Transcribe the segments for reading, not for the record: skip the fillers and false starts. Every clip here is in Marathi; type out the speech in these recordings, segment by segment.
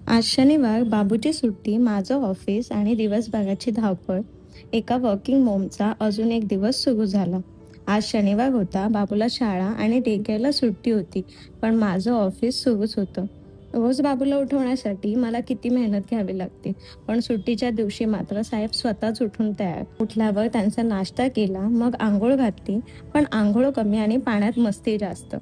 आज शनिवार, बाबूची सुट्टी, माझं ऑफिस आणि दिवसभराची धावपळ. एका वर्किंग मॉमचा अजून एक दिवस सुरू झाला. आज शनिवार होता, बाबूला शाळा आणि डे केअरला सुट्टी होती, पण माझं ऑफिस सुरूच होतं. रोज बाबूला उठवण्यासाठी मला किती मेहनत घ्यावी लागते, पण सुट्टीच्या दिवशी मात्र साहेब स्वतःच उठून तयार. उठल्यावर त्यांचा नाश्ता केला, मग अंघोळ घातली, पण अंघोळ कमी आणि पाण्यात मस्ती जास्त.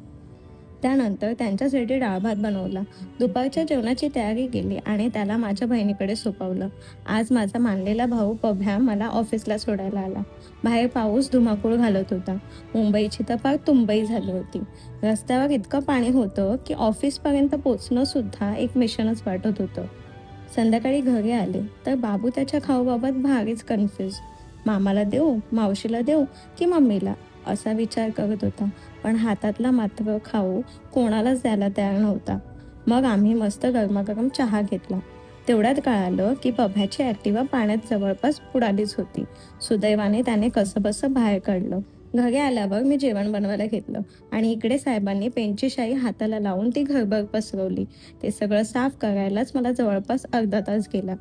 त्यानंतर त्यांच्यासाठी डाळ-भात बनवला. दुपारच्या जेवणाची तयारी केली आणि त्याला माझ्या बहिणीकडे सोपवलं. आज माझा मानलेला भाऊ पभ्या मला ऑफिसला सोडायला आला. बाहेर पाऊस धुमाकूळ घालत होता. मुंबईची तर फार तुंबई झाली होती. रस्त्यावर इतकं पाणी होतं की ऑफिसपर्यंत पोहोचणं सुद्धा एक मिशनच वाटत होतं. संध्याकाळी घरी आले तर बाबू त्याच्या खाऊबाबत भारीच कन्फ्यूज. मामाला देऊ, मावशीला देऊ की मम्मीला, असा विचार करत होता. पण हातातला मात्र खाऊ कोणालाच द्यायला तयार नव्हता. मग आम्ही मस्त गरमागरम चहा घेतला. तेवढ्यात कळालं की पभ्याची ॲक्टिवा पाण्यात जवळपास बुडालीच होती. सुदैवाने त्याने कसंबसं बाहेर काढलं. घरी आल्यावर मी जेवण बनवायला घेतलं आणि इकडे साहेबांनी पेनची शाई हाताला लावून ती घरभर पसरवली. ते सगळं साफ करायलाच मला जवळपास अर्धा तास गेला.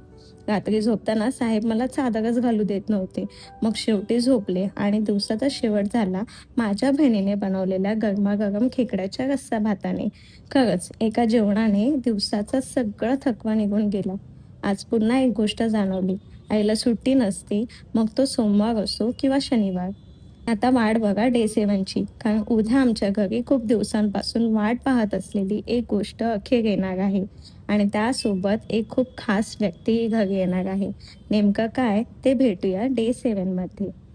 रात्री झोपताना साहेब मला चादरच घालू देत नव्हते. मग शेवटी झोपले आणि दिवसाचा शेवट झाला माझ्या बहिणीने बनवलेल्या गरमागरम खेकड्याच्या रस्सा भाताने. खरंच एका जेवणाने दिवसाचा सगळा थकवा निघून गेला. आज पुन्हा एक गोष्ट जाणवली. आईला सुट्टी नसते, मग तो सोमवार असो किंवा शनिवार. आता वाट बघा डे 7ची, कारण उद्या आमच्या घरी खूप दिवसांपासून वाट पाहत असलेली एक गोष्ट अखेर येणार आहे आणि त्यासोबत एक खूप खास व्यक्तीही घरी येणार आहे. नेमकं काय ते भेटूया डे 7मध्ये.